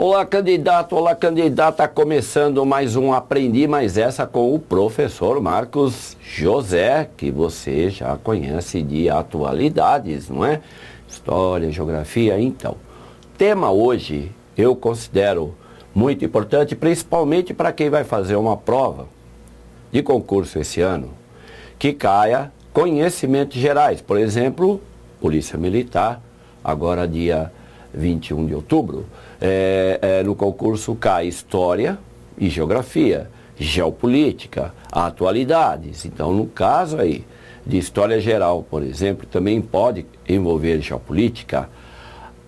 Olá candidata, começando mais um Aprendi Mais Essa com o professor Marcos José, que você já conhece de atualidades, não é? História, geografia, então. Tema hoje eu considero muito importante, principalmente para quem vai fazer uma prova de concurso esse ano, que caia conhecimentos gerais, por exemplo, Polícia Militar, agora dia 21 de outubro, no concurso cai História e Geografia, Geopolítica, Atualidades. Então, no caso aí de História Geral, por exemplo, também pode envolver Geopolítica.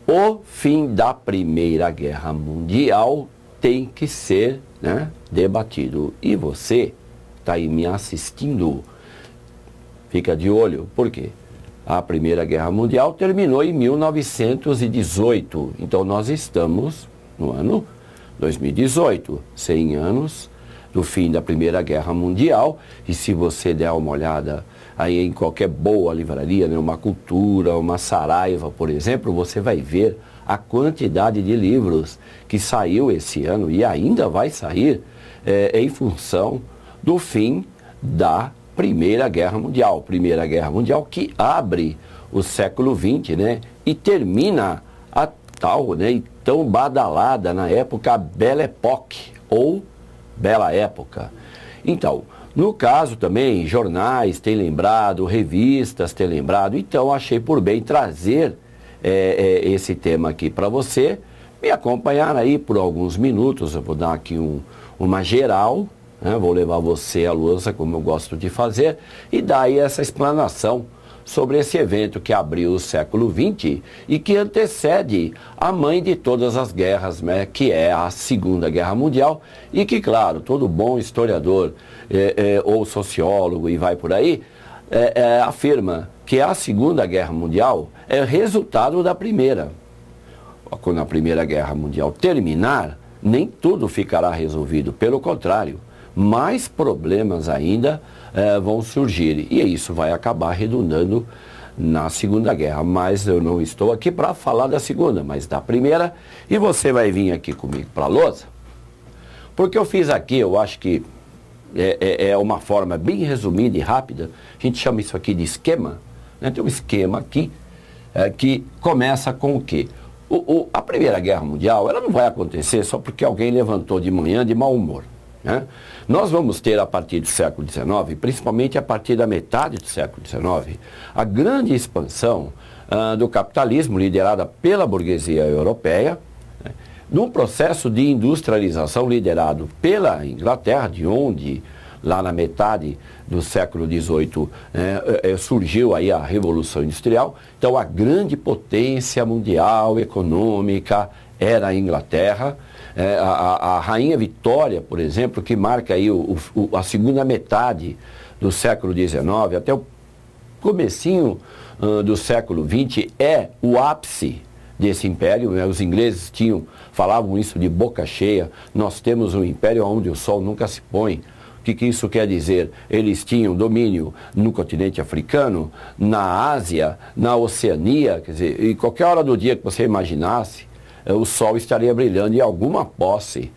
O fim da Primeira Guerra Mundial tem que ser, né, debatido. E você está aí me assistindo, fica de olho, por quê? A Primeira Guerra Mundial terminou em 1918, então nós estamos no ano 2018, 100 anos do fim da Primeira Guerra Mundial, e se você der uma olhada aí em qualquer boa livraria, né, uma Cultura, uma Saraiva, por exemplo, você vai ver a quantidade de livros que saiu esse ano e ainda vai sair em função do fim da Primeira Guerra Mundial. Primeira Guerra Mundial que abre o século XX, né? E termina a tal, né, e tão badalada na época Belle Époque, ou Bela Época. Então, no caso também, jornais têm lembrado, revistas têm lembrado, então achei por bem trazer esse tema aqui para você, me acompanhar aí por alguns minutos. Eu vou dar aqui uma geral, vou levar você à lousa, como eu gosto de fazer, e dar aí essa explanação sobre esse evento que abriu o século XX e que antecede a mãe de todas as guerras, né, que é a Segunda Guerra Mundial, e que, claro, todo bom historiador ou sociólogo e vai por aí, afirma que a Segunda Guerra Mundial é resultado da Primeira. Quando a Primeira Guerra Mundial terminar, nem tudo ficará resolvido, pelo contrário, mais problemas ainda vão surgir. E isso vai acabar redundando na Segunda Guerra. Mas eu não estou aqui para falar da Segunda, mas da Primeira. E você vai vir aqui comigo para a lousa, porque eu fiz aqui, eu acho que é uma forma bem resumida e rápida. A gente chama isso aqui de esquema, né? Tem um esquema aqui que começa com o quê? A Primeira Guerra Mundial, ela não vai acontecer só porque alguém levantou de manhã de mau humor, né? Nós vamos ter a partir do século XIX, principalmente a partir da metade do século XIX, a grande expansão do capitalismo liderada pela burguesia europeia, né, num processo de industrialização liderado pela Inglaterra, de onde lá na metade do século XVIII surgiu aí a Revolução Industrial. Então a grande potência mundial econômica era a Inglaterra. A Rainha Vitória, por exemplo, que marca aí a segunda metade do século XIX até o comecinho do século XX, é o ápice desse império, né? Os ingleses falavam isso de boca cheia: nós temos um império onde o sol nunca se põe. O que isso quer dizer? Eles tinham domínio no continente africano, na Ásia, na Oceania, quer dizer, em qualquer hora do dia que você imaginasse, o sol estaria brilhando em alguma posse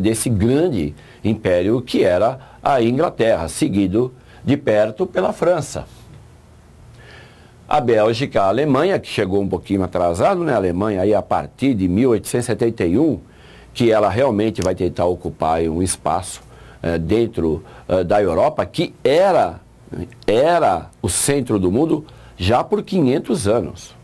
desse grande império que era a Inglaterra, seguido de perto pela França. A Bélgica, a Alemanha, que chegou um pouquinho atrasado, né? A Alemanha aí a partir de 1871, que ela realmente vai tentar ocupar um espaço dentro da Europa, que era o centro do mundo já por 500 anos.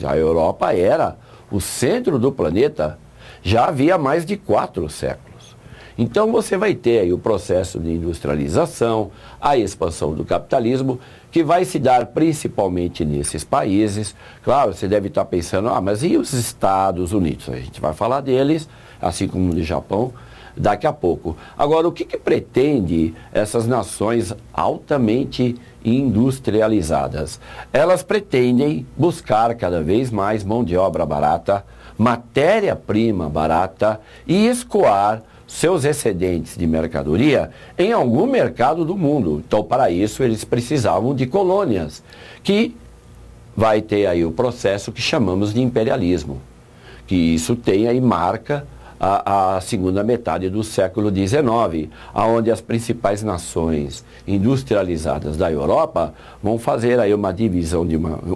A Europa era o centro do planeta já havia mais de 4 séculos. Então você vai ter aí o processo de industrialização, a expansão do capitalismo, que vai se dar principalmente nesses países. Claro, você deve estar pensando, mas e os Estados Unidos? A gente vai falar deles, assim como no Japão, daqui a pouco. Agora, o que pretende essas nações altamente industrializadas? Elas pretendem buscar cada vez mais mão de obra barata, matéria-prima barata e escoar seus excedentes de mercadoria em algum mercado do mundo. Então, para isso, eles precisavam de colônias, que vai ter aí o processo que chamamos de imperialismo, que isso tem aí marca a segunda metade do século XIX, onde as principais nações industrializadas da Europa vão fazer aí uma divisão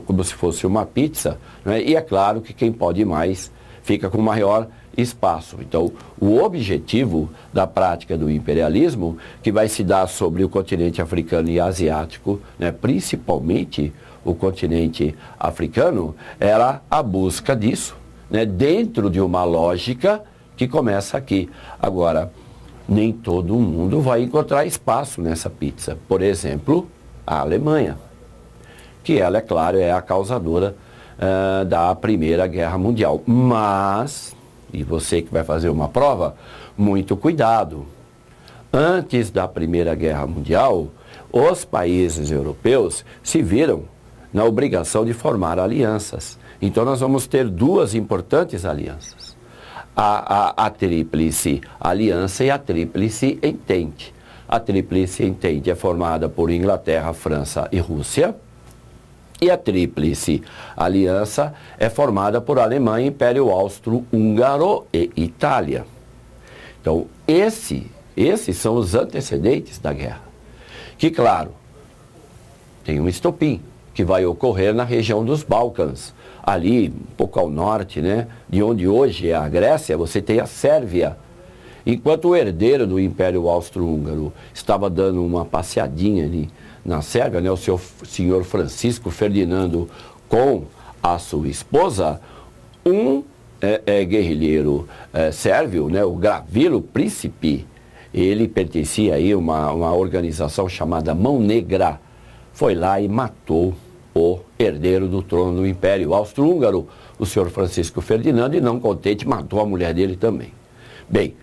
como se fosse uma pizza, né? E é claro que quem pode mais fica com maior espaço. Então, o objetivo da prática do imperialismo, que vai se dar sobre o continente africano e asiático, né, principalmente o continente africano, era a busca disso, né, dentro de uma lógica que começa aqui. Agora, nem todo mundo vai encontrar espaço nessa pizza. Por exemplo, a Alemanha, que ela, é claro, é a causadora da Primeira Guerra Mundial. Mas, e você que vai fazer uma prova, muito cuidado. Antes da Primeira Guerra Mundial, os países europeus se viram na obrigação de formar alianças. Então nós vamos ter duas importantes alianças. A Tríplice Aliança e a Tríplice Entente. A Tríplice Entente é formada por Inglaterra, França e Rússia. E a Tríplice Aliança é formada por Alemanha, Império Austro-Húngaro e Itália. Então, esses são os antecedentes da guerra. Que, claro, tem um estopim que vai ocorrer na região dos Balcãs. Ali, um pouco ao norte, né, de onde hoje é a Grécia, você tem a Sérvia. Enquanto o herdeiro do Império Austro-Húngaro estava dando uma passeadinha ali na Sérvia, né, o senhor Francisco Ferdinando com a sua esposa, um guerrilheiro sérvio, né, o Gavrilo Princip, ele pertencia aí a uma organização chamada Mão Negra, foi lá e matou o herdeiro do trono do Império Austro-Húngaro, o senhor Francisco Ferdinando, e não contente, matou a mulher dele também. Bem,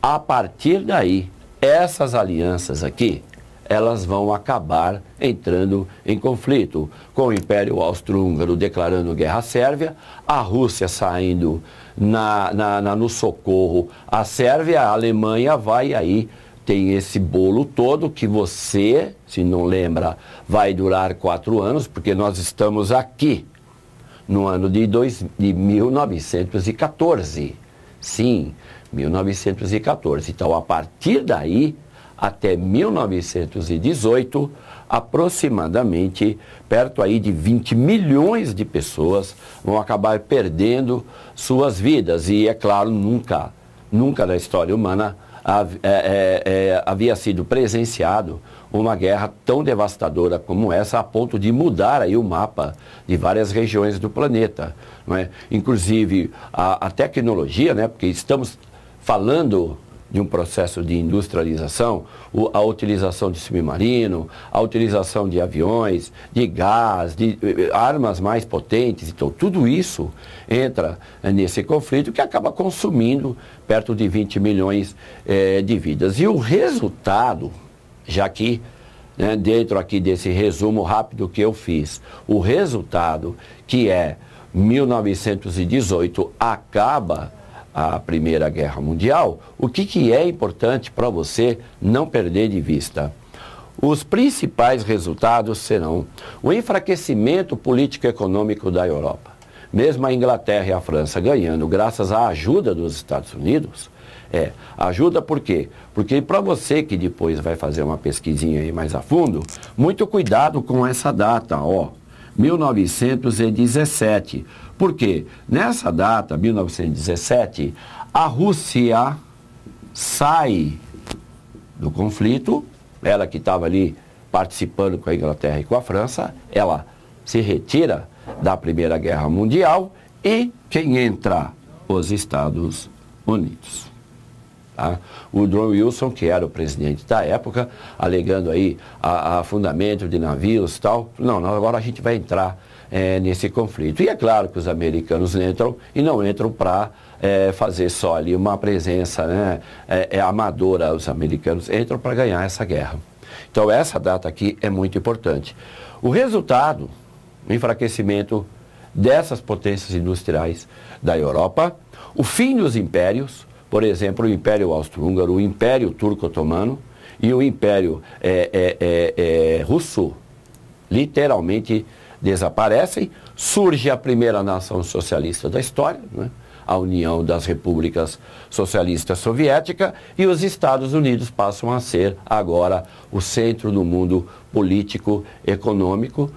a partir daí, essas alianças aqui, elas vão acabar entrando em conflito, com o Império Austro-Húngaro declarando guerra à Sérvia, a Rússia saindo no socorro à Sérvia, a Alemanha vai aí. Tem esse bolo todo que você, se não lembra, vai durar 4 anos, porque nós estamos aqui no ano de 1914. Sim, 1914. Então, a partir daí, até 1918, aproximadamente, perto aí de 20 milhões de pessoas vão acabar perdendo suas vidas. E, é claro, nunca na história humana havia sido presenciado uma guerra tão devastadora como essa, a ponto de mudar aí o mapa de várias regiões do planeta, não é? Inclusive a tecnologia, né? Porque estamos falando de um processo de industrialização, a utilização de submarino, a utilização de aviões, de gás, de armas mais potentes. Então, tudo isso entra nesse conflito que acaba consumindo perto de 20 milhões de vidas. E o resultado, já que, né, dentro aqui desse resumo rápido que eu fiz, o resultado que é 1918 acaba a Primeira Guerra Mundial, o que é importante para você não perder de vista? Os principais resultados serão o enfraquecimento político-econômico da Europa. Mesmo a Inglaterra e a França ganhando, graças à ajuda dos Estados Unidos, ajuda por quê? Porque para você que depois vai fazer uma pesquisinha aí mais a fundo, muito cuidado com essa data, 1917. Por quê? Nessa data, 1917, a Rússia sai do conflito, ela que estava ali participando com a Inglaterra e com a França, ela se retira da Primeira Guerra Mundial e quem entra? Os Estados Unidos. Tá? O Woodrow Wilson, que era o presidente da época, alegando aí afundamento de navios e tal, não, agora a gente vai entrar nesse conflito. E é claro que os americanos entram e não entram para fazer só ali uma presença, né, amadora. Os americanos entram para ganhar essa guerra. Então essa data aqui é muito importante. O resultado, o enfraquecimento dessas potências industriais da Europa, o fim dos impérios, por exemplo, o Império Austro-Húngaro, o Império Turco-Otomano e o Império Russo, literalmente desaparecem. Surge a primeira nação socialista da história, né? a União das Repúblicas Socialistas Soviéticas, e os Estados Unidos passam a ser agora o centro do mundo político, econômico,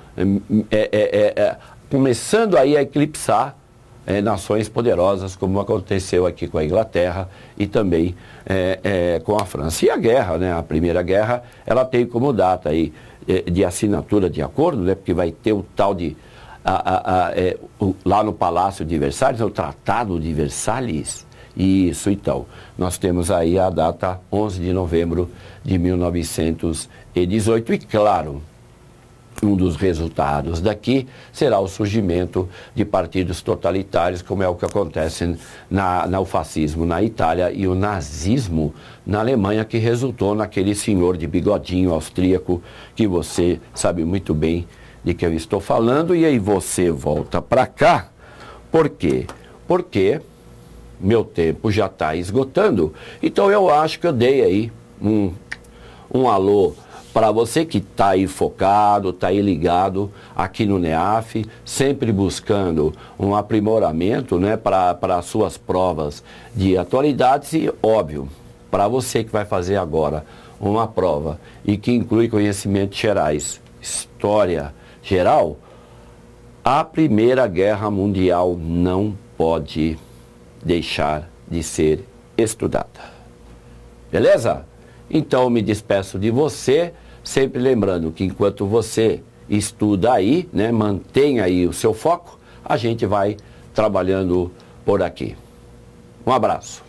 começando aí a eclipsar nações poderosas, como aconteceu aqui com a Inglaterra e também com a França. E a guerra, né, a Primeira Guerra, ela tem como data aí de assinatura de acordo, né, porque vai ter o tal de, lá no Palácio de Versalhes, o Tratado de Versalhes. Isso, então, nós temos aí a data 11 de novembro de 1918 e, claro, um dos resultados daqui será o surgimento de partidos totalitários, como é o que acontece no fascismo na Itália e o nazismo na Alemanha, que resultou naquele senhor de bigodinho austríaco que você sabe muito bem de que eu estou falando. E aí você volta para cá. Por quê? Porque meu tempo já está esgotando. Então eu acho que eu dei aí um alô para você que está aí focado, está aí ligado aqui no NEAF, sempre buscando um aprimoramento, né, para as suas provas de atualidades. E, óbvio, para você que vai fazer agora uma prova e que inclui conhecimentos gerais, história geral, a Primeira Guerra Mundial não pode deixar de ser estudada. Beleza? Então me despeço de você, sempre lembrando que enquanto você estuda aí, né, mantenha aí o seu foco, a gente vai trabalhando por aqui. Um abraço.